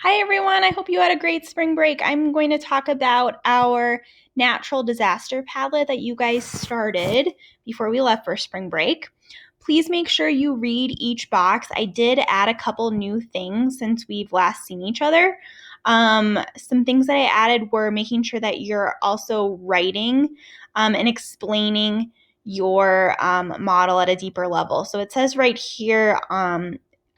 Hi, everyone. I hope you had a great spring break. I'm going to talk about our natural disaster Padlet that you guys started before we left for spring break. Please make sure you read each box. I did add a couple new things since we've last seen each other. Some things that I added were making sure that you're also writing and explaining your model at a deeper level. So it says right here,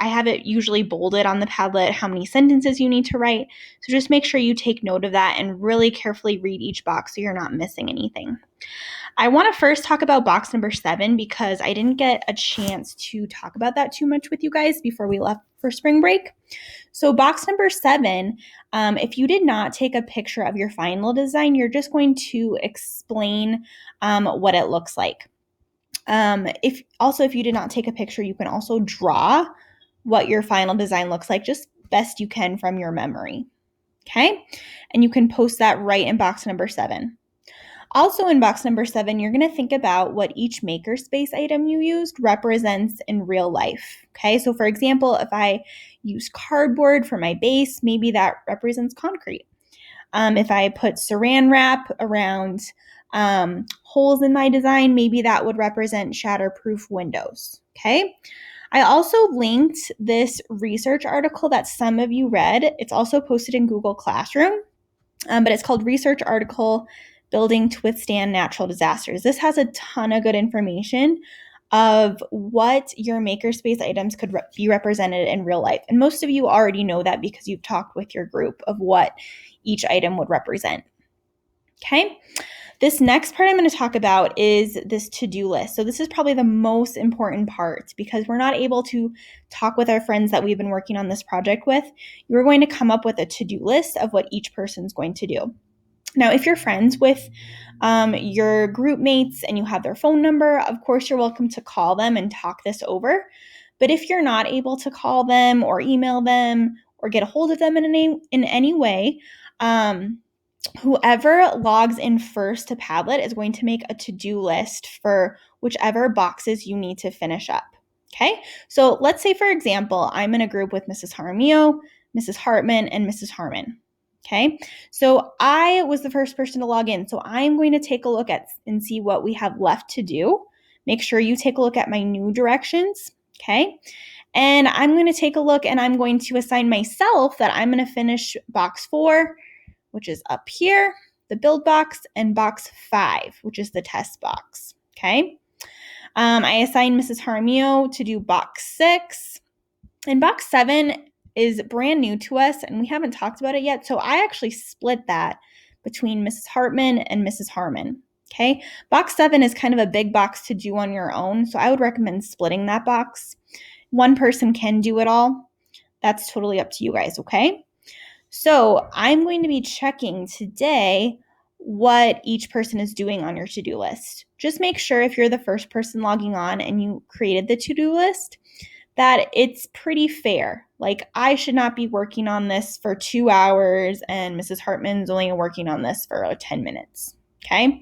I have it usually bolded on the Padlet how many sentences you need to write. So just make sure you take note of that and really carefully read each box so you're not missing anything. I want to first talk about box number 7 because I didn't get a chance to talk about that too much with you guys before we left for spring break. So box number 7, if you did not take a picture of your final design, you're just going to explain what it looks like. If you did not take a picture, you can also draw what your final design looks like, just best you can from your memory. Okay? And you can post that right in box number 7. Also in box number 7, you're going to think about what each makerspace item you used represents in real life. Okay? So for example, if I use cardboard for my base, maybe that represents concrete. If I put saran wrap around holes in my design, maybe that would represent shatterproof windows. Okay? I also linked this research article that some of you read. It's also posted in Google Classroom, but it's called Research Article Building to Withstand Natural Disasters. This has a ton of good information of what your makerspace items could be represented in real life. And most of you already know that because you've talked with your group of what each item would represent. Okay? This next part I'm going to talk about is this to-do list. So this is probably the most important part because we're not able to talk with our friends that we've been working on this project with. You're going to come up with a to-do list of what each person's going to do. Now, if you're friends with your group mates and you have their phone number, of course, you're welcome to call them and talk this over. But if you're not able to call them or email them or get a hold of them in any way, whoever logs in first to Padlet is going to make a to-do list for whichever boxes you need to finish up. Okay, so let's say, for example, I'm in a group with Mrs. Jaramillo, Mrs. Hartman, and Mrs. Harmon. Okay, so I was the first person to log in. So I'm going to take a look at and see what we have left to do. Make sure you take a look at my new directions. Okay, and I'm going to take a look and I'm going to assign myself that I'm going to finish box 4, which is up here, the build box, and box 5, which is the test box. Okay. I assigned Mrs. Jaramillo to do box 6. And box 7 is brand new to us, and we haven't talked about it yet. So I actually split that between Mrs. Hartman and Mrs. Harmon. Okay. Box 7 is kind of a big box to do on your own. So I would recommend splitting that box. One person can do it all. That's totally up to you guys. Okay. So I'm going to be checking today what each person is doing on your to-do list. Just make sure if you're the first person logging on and you created the to-do list, that it's pretty fair. Like, I should not be working on this for 2 hours and Mrs. Hartman's only working on this for 10 minutes. Okay.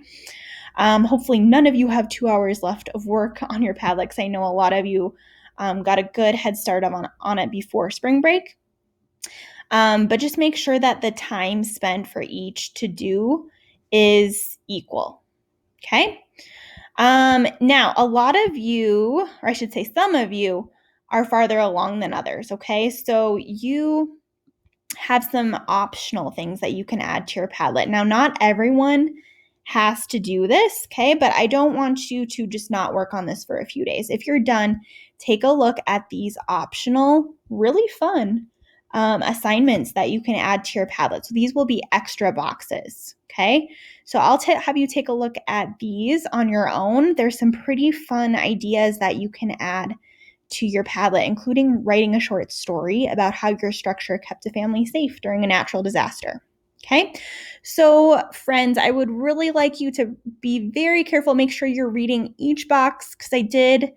Hopefully none of you have 2 hours left of work on your Padlet, because I know a lot of you got a good head start on it before spring break. But just make sure that the time spent for each to do is equal. Okay. Now, a lot of you, or I should say some of you, are farther along than others. Okay. So you have some optional things that you can add to your Padlet. Now, not everyone has to do this. Okay. But I don't want you to just not work on this for a few days. If you're done, take a look at these optional, really fun assignments that you can add to your Padlet. So these will be extra boxes. Okay. So I'll have you take a look at these on your own. There's some pretty fun ideas that you can add to your Padlet, including writing a short story about how your structure kept a family safe during a natural disaster. Okay. So friends, I would really like you to be very careful. Make sure you're reading each box, because I did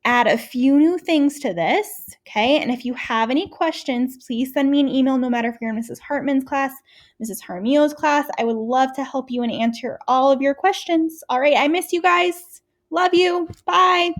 add a few new things to this, okay? And if you have any questions, please send me an email, no matter if you're in Mrs. Hartman's class, Mrs. Jaramillo's class. I would love to help you and answer all of your questions. All right, I miss you guys. Love you. Bye.